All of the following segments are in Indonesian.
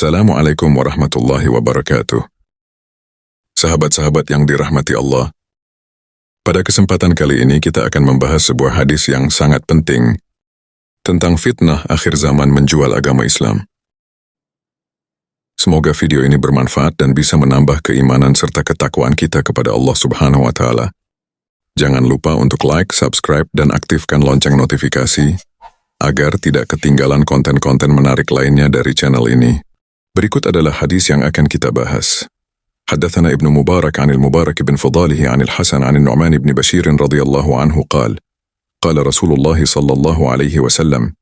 Assalamualaikum warahmatullahi wabarakatuh. Sahabat-sahabat yang dirahmati Allah, pada kesempatan kali ini kita akan membahas sebuah hadis yang sangat penting tentang fitnah akhir zaman menjual agama Islam. Semoga video ini bermanfaat dan bisa menambah keimanan serta ketakwaan kita kepada Allah Subhanahu wa Ta'ala. Jangan lupa untuk like, subscribe, dan aktifkan lonceng notifikasi agar tidak ketinggalan konten-konten menarik lainnya dari channel ini. Berikut adalah hadis yang akan kita bahas. Haddatsana Ibnu Mubarak 'anil Mubarak bin Fadalihi 'anil Hasan 'anil Nu'man bin Bashir radhiyallahu anhu qala Rasulullah sallallahu alaihi wasallam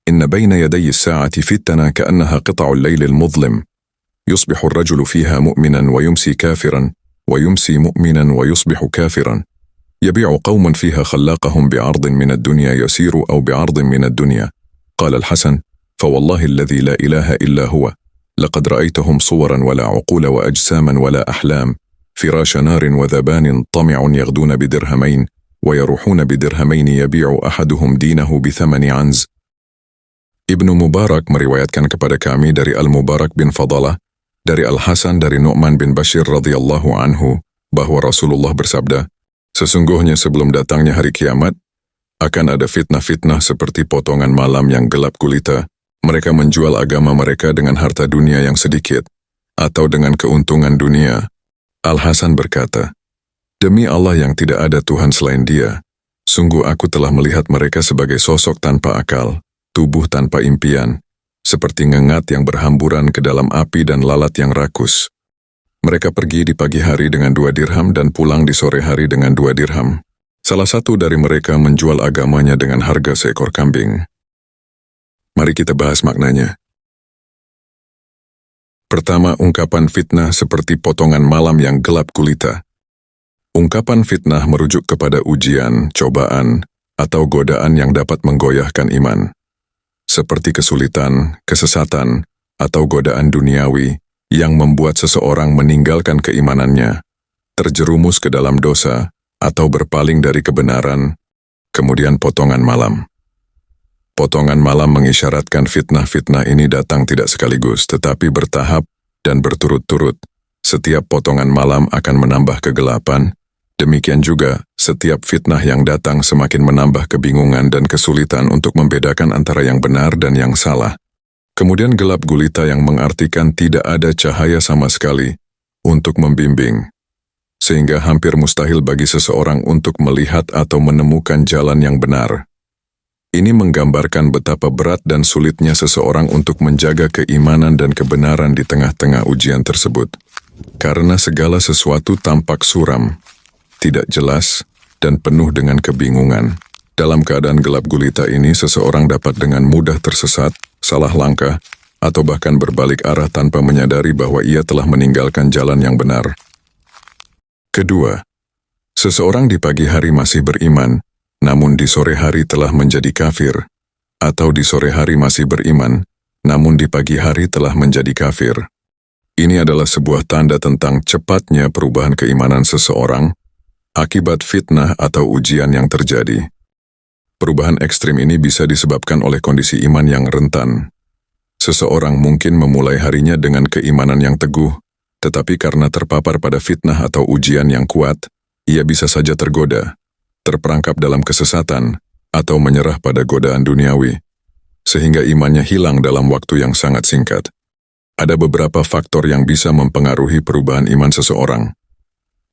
inna bayna yaday as-sa'ati fitna ka'annaha qita'u al-layl al-mudlim yusbihu ar-rajulu fiha mu'minan wa yumsi kafiran wa yumsi mu'minan wa yusbihu kafiran yabi'u qauman fiha khallaqahum bi'ardin min ad-dunya yasiru aw bi'ardin min ad-dunya qala al-Hasan fa wallahi alladhi la ilaha illa huwa لقد رأيتهم صورا ولا عقول وأجساما ولا أحلام فراش نار وذبان طمع يغدون بدرهمين ويروحون بدرهمين يبيع أحدهم دينه بثمن عنز. Ibnu Mubarak meriwayatkan kepada kami dari Al-Mubarak bin Fadalah, dari Al-Hasan dari Nu'man bin Bashir radhiyallahu anhu, bahwa Rasulullah bersabda, sesungguhnya sebelum datangnya hari kiamat, akan ada fitnah-fitnah seperti potongan malam yang gelap gulita. Mereka menjual agama mereka dengan harta dunia yang sedikit, atau dengan keuntungan dunia. Al-Hasan berkata, demi Allah yang tidak ada Tuhan selain Dia, sungguh aku telah melihat mereka sebagai sosok tanpa akal, tubuh tanpa impian, seperti ngengat yang berhamburan ke dalam api dan lalat yang rakus. Mereka pergi di pagi hari dengan 2 dirham dan pulang di sore hari dengan 2 dirham. Salah satu dari mereka menjual agamanya dengan harga seekor kambing. Mari kita bahas maknanya. Pertama, ungkapan fitnah seperti potongan malam yang gelap gulita. Ungkapan fitnah merujuk kepada ujian, cobaan, atau godaan yang dapat menggoyahkan iman. Seperti kesulitan, kesesatan, atau godaan duniawi yang membuat seseorang meninggalkan keimanannya, terjerumus ke dalam dosa, atau berpaling dari kebenaran, kemudian potongan malam. Potongan malam mengisyaratkan fitnah-fitnah ini datang tidak sekaligus, tetapi bertahap dan berturut-turut. Setiap potongan malam akan menambah kegelapan, demikian juga setiap fitnah yang datang semakin menambah kebingungan dan kesulitan untuk membedakan antara yang benar dan yang salah. Kemudian gelap gulita yang mengartikan tidak ada cahaya sama sekali untuk membimbing, sehingga hampir mustahil bagi seseorang untuk melihat atau menemukan jalan yang benar. Ini menggambarkan betapa berat dan sulitnya seseorang untuk menjaga keimanan dan kebenaran di tengah-tengah ujian tersebut. Karena segala sesuatu tampak suram, tidak jelas, dan penuh dengan kebingungan. Dalam keadaan gelap gulita ini, seseorang dapat dengan mudah tersesat, salah langkah, atau bahkan berbalik arah tanpa menyadari bahwa ia telah meninggalkan jalan yang benar. Kedua, seseorang di pagi hari masih beriman, namun di sore hari telah menjadi kafir, atau di sore hari masih beriman, namun di pagi hari telah menjadi kafir. Ini adalah sebuah tanda tentang cepatnya perubahan keimanan seseorang akibat fitnah atau ujian yang terjadi. Perubahan ekstrim ini bisa disebabkan oleh kondisi iman yang rentan. Seseorang mungkin memulai harinya dengan keimanan yang teguh, tetapi karena terpapar pada fitnah atau ujian yang kuat, ia bisa saja tergoda, terperangkap dalam kesesatan, atau menyerah pada godaan duniawi, sehingga imannya hilang dalam waktu yang sangat singkat. Ada beberapa faktor yang bisa mempengaruhi perubahan iman seseorang.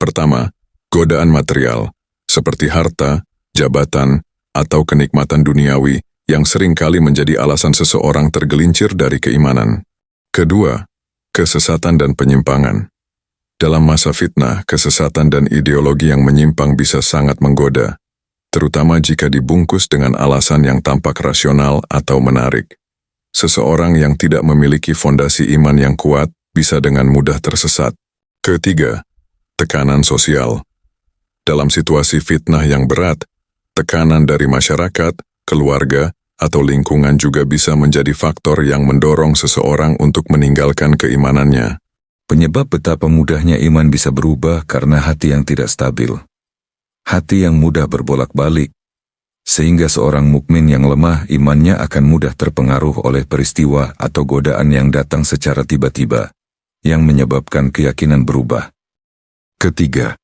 Pertama, godaan material, seperti harta, jabatan, atau kenikmatan duniawi yang seringkali menjadi alasan seseorang tergelincir dari keimanan. Kedua, kesesatan dan penyimpangan. Dalam masa fitnah, kesesatan dan ideologi yang menyimpang bisa sangat menggoda, terutama jika dibungkus dengan alasan yang tampak rasional atau menarik. Seseorang yang tidak memiliki fondasi iman yang kuat bisa dengan mudah tersesat. Ketiga, tekanan sosial. Dalam situasi fitnah yang berat, tekanan dari masyarakat, keluarga, atau lingkungan juga bisa menjadi faktor yang mendorong seseorang untuk meninggalkan keimanannya. Penyebab betapa mudahnya iman bisa berubah karena hati yang tidak stabil. Hati yang mudah berbolak-balik, sehingga seorang mukmin yang lemah imannya akan mudah terpengaruh oleh peristiwa atau godaan yang datang secara tiba-tiba, yang menyebabkan keyakinan berubah. Ketiga,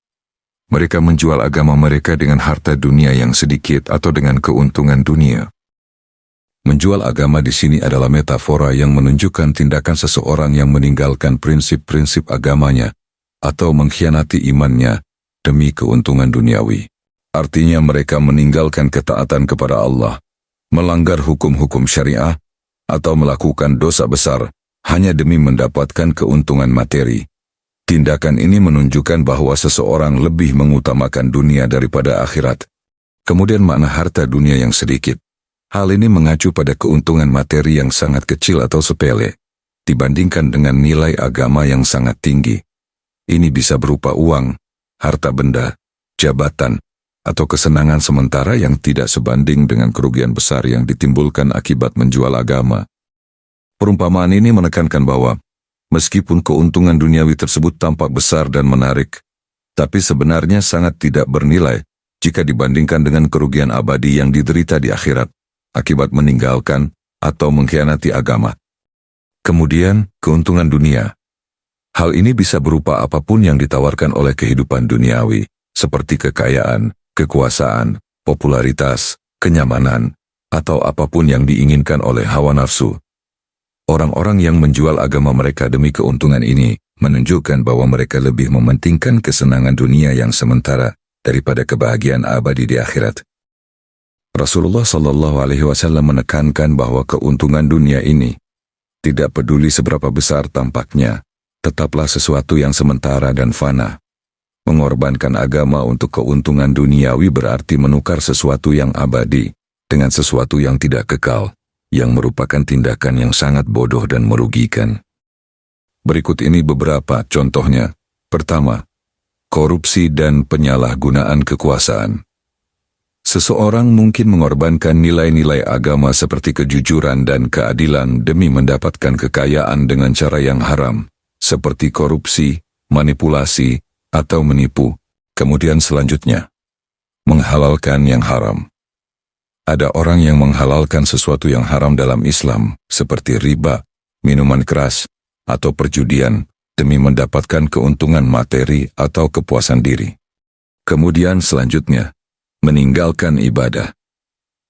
mereka menjual agama mereka dengan harta dunia yang sedikit atau dengan keuntungan dunia. Menjual agama di sini adalah metafora yang menunjukkan tindakan seseorang yang meninggalkan prinsip-prinsip agamanya atau mengkhianati imannya demi keuntungan duniawi. Artinya mereka meninggalkan ketaatan kepada Allah, melanggar hukum-hukum syariah, atau melakukan dosa besar hanya demi mendapatkan keuntungan materi. Tindakan ini menunjukkan bahwa seseorang lebih mengutamakan dunia daripada akhirat. Kemudian makna harta dunia yang sedikit. Hal ini mengacu pada keuntungan materi yang sangat kecil atau sepele, dibandingkan dengan nilai agama yang sangat tinggi. Ini bisa berupa uang, harta benda, jabatan, atau kesenangan sementara yang tidak sebanding dengan kerugian besar yang ditimbulkan akibat menjual agama. Perumpamaan ini menekankan bahwa, meskipun keuntungan duniawi tersebut tampak besar dan menarik, tapi sebenarnya sangat tidak bernilai jika dibandingkan dengan kerugian abadi yang diderita di akhirat akibat meninggalkan atau mengkhianati agama. Kemudian, keuntungan dunia. Hal ini bisa berupa apapun yang ditawarkan oleh kehidupan duniawi, seperti kekayaan, kekuasaan, popularitas, kenyamanan, atau apapun yang diinginkan oleh hawa nafsu. Orang-orang yang menjual agama mereka demi keuntungan ini menunjukkan bahwa mereka lebih mementingkan kesenangan dunia yang sementara daripada kebahagiaan abadi di akhirat. Rasulullah SAW menekankan bahwa keuntungan dunia ini, tidak peduli seberapa besar tampaknya, tetaplah sesuatu yang sementara dan fana. Mengorbankan agama untuk keuntungan duniawi berarti menukar sesuatu yang abadi dengan sesuatu yang tidak kekal, yang merupakan tindakan yang sangat bodoh dan merugikan. Berikut ini beberapa contohnya. Pertama, korupsi dan penyalahgunaan kekuasaan. Seseorang mungkin mengorbankan nilai-nilai agama seperti kejujuran dan keadilan demi mendapatkan kekayaan dengan cara yang haram, seperti korupsi, manipulasi, atau menipu. Kemudian selanjutnya, menghalalkan yang haram. Ada orang yang menghalalkan sesuatu yang haram dalam Islam, seperti riba, minuman keras, atau perjudian, demi mendapatkan keuntungan materi atau kepuasan diri. Kemudian selanjutnya, meninggalkan ibadah.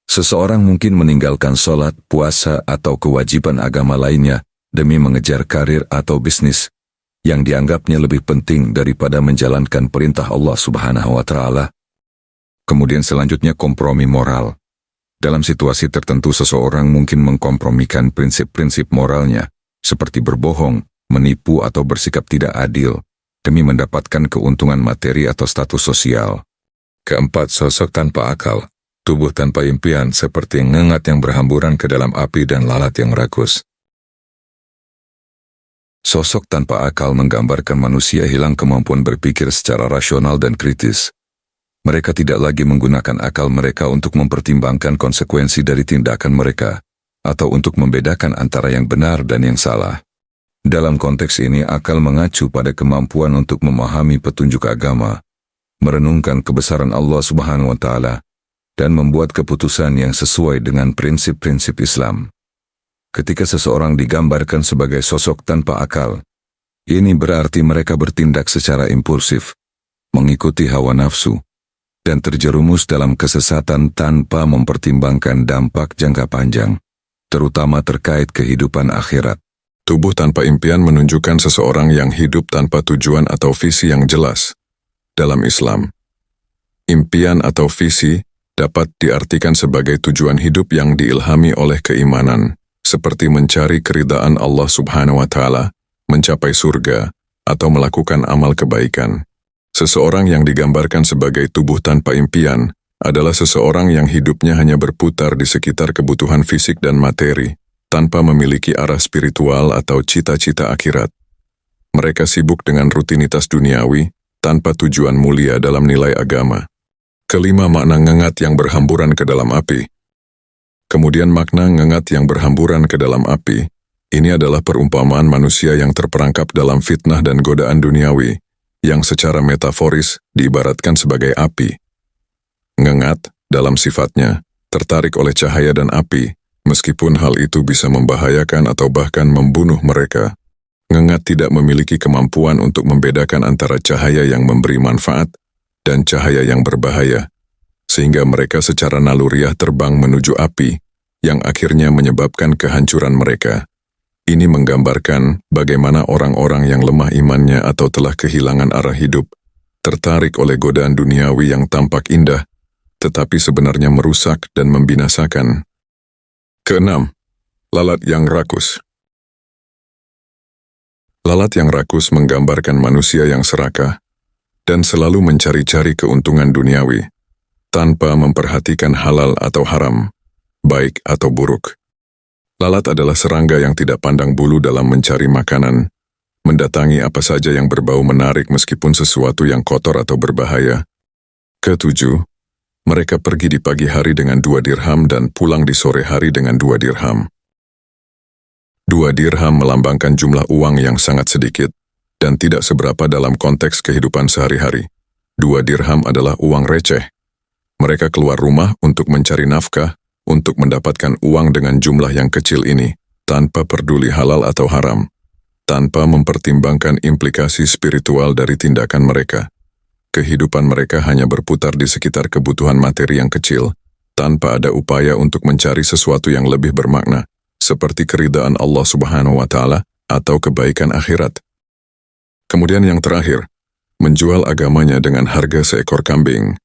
Seseorang mungkin meninggalkan sholat, puasa, atau kewajiban agama lainnya demi mengejar karir atau bisnis yang dianggapnya lebih penting daripada menjalankan perintah Allah Subhanahu wa Ta'ala. Kemudian selanjutnya kompromi moral. Dalam situasi tertentu seseorang mungkin mengkompromikan prinsip-prinsip moralnya, seperti berbohong, menipu atau bersikap tidak adil, demi mendapatkan keuntungan materi atau status sosial. Keempat, sosok tanpa akal, tubuh tanpa impian seperti ngengat yang berhamburan ke dalam api dan lalat yang rakus. Sosok tanpa akal menggambarkan manusia hilang kemampuan berpikir secara rasional dan kritis. Mereka tidak lagi menggunakan akal mereka untuk mempertimbangkan konsekuensi dari tindakan mereka, atau untuk membedakan antara yang benar dan yang salah. Dalam konteks ini, akal mengacu pada kemampuan untuk memahami petunjuk agama, merenungkan kebesaran Allah Subhanahu wa Ta'ala, dan membuat keputusan yang sesuai dengan prinsip-prinsip Islam. Ketika seseorang digambarkan sebagai sosok tanpa akal, ini berarti mereka bertindak secara impulsif, mengikuti hawa nafsu, dan terjerumus dalam kesesatan tanpa mempertimbangkan dampak jangka panjang, terutama terkait kehidupan akhirat. Tubuh tanpa impian menunjukkan seseorang yang hidup tanpa tujuan atau visi yang jelas. Dalam Islam, impian atau visi dapat diartikan sebagai tujuan hidup yang diilhami oleh keimanan, seperti mencari keridaan Allah Subhanahu wa Ta'ala, mencapai surga, atau melakukan amal kebaikan. Seseorang yang digambarkan sebagai tubuh tanpa impian adalah seseorang yang hidupnya hanya berputar di sekitar kebutuhan fisik dan materi, tanpa memiliki arah spiritual atau cita-cita akhirat. Mereka sibuk dengan rutinitas duniawi, tanpa tujuan mulia dalam nilai agama. Kelima, makna ngengat yang berhamburan ke dalam api. Kemudian makna ngengat yang berhamburan ke dalam api, ini adalah perumpamaan manusia yang terperangkap dalam fitnah dan godaan duniawi, yang secara metaforis diibaratkan sebagai api. Ngengat dalam sifatnya, tertarik oleh cahaya dan api, meskipun hal itu bisa membahayakan atau bahkan membunuh mereka. Ngengat tidak memiliki kemampuan untuk membedakan antara cahaya yang memberi manfaat dan cahaya yang berbahaya, sehingga mereka secara naluriah terbang menuju api, yang akhirnya menyebabkan kehancuran mereka. Ini menggambarkan bagaimana orang-orang yang lemah imannya atau telah kehilangan arah hidup, tertarik oleh godaan duniawi yang tampak indah, tetapi sebenarnya merusak dan membinasakan. Keenam, lalat yang rakus. Lalat yang rakus menggambarkan manusia yang serakah dan selalu mencari-cari keuntungan duniawi, tanpa memperhatikan halal atau haram, baik atau buruk. Lalat adalah serangga yang tidak pandang bulu dalam mencari makanan, mendatangi apa saja yang berbau menarik meskipun sesuatu yang kotor atau berbahaya. Ketujuh, mereka pergi di pagi hari dengan 2 dirham dan pulang di sore hari dengan 2 dirham. 2 dirham melambangkan jumlah uang yang sangat sedikit dan tidak seberapa dalam konteks kehidupan sehari-hari. 2 dirham adalah uang receh. Mereka keluar rumah untuk mencari nafkah, untuk mendapatkan uang dengan jumlah yang kecil ini, tanpa peduli halal atau haram, tanpa mempertimbangkan implikasi spiritual dari tindakan mereka. Kehidupan mereka hanya berputar di sekitar kebutuhan materi yang kecil, tanpa ada upaya untuk mencari sesuatu yang lebih bermakna, seperti keridaan Allah Subhanahu wa Ta'ala atau kebaikan akhirat. Kemudian yang terakhir, menjual agamanya dengan harga seekor kambing.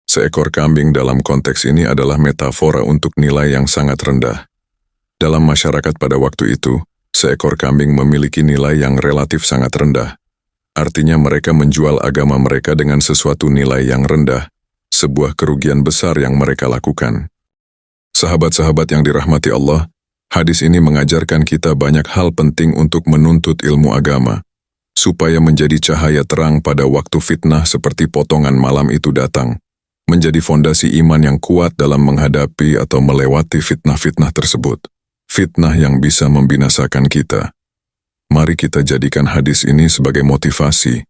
Seekor kambing dalam konteks ini adalah metafora untuk nilai yang sangat rendah. Dalam masyarakat pada waktu itu, seekor kambing memiliki nilai yang relatif sangat rendah. Artinya mereka menjual agama mereka dengan sesuatu nilai yang rendah, sebuah kerugian besar yang mereka lakukan. Sahabat-sahabat yang dirahmati Allah, hadis ini mengajarkan kita banyak hal penting untuk menuntut ilmu agama, supaya menjadi cahaya terang pada waktu fitnah seperti potongan malam itu datang, menjadi fondasi iman yang kuat dalam menghadapi atau melewati fitnah-fitnah tersebut. Fitnah yang bisa membinasakan kita. Mari kita jadikan hadis ini sebagai motivasi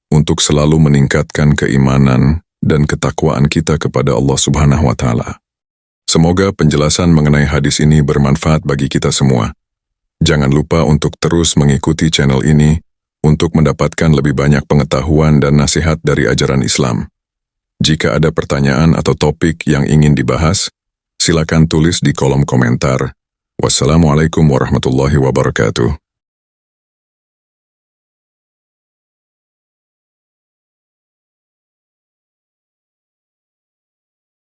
untuk selalu meningkatkan keimanan dan ketakwaan kita kepada Allah Subhanahu wa Ta'ala. Semoga penjelasan mengenai hadis ini bermanfaat bagi kita semua. Jangan lupa untuk terus mengikuti channel ini untuk mendapatkan lebih banyak pengetahuan dan nasihat dari ajaran Islam. Jika ada pertanyaan atau topik yang ingin dibahas, silakan tulis di kolom komentar. Wassalamualaikum warahmatullahi wabarakatuh.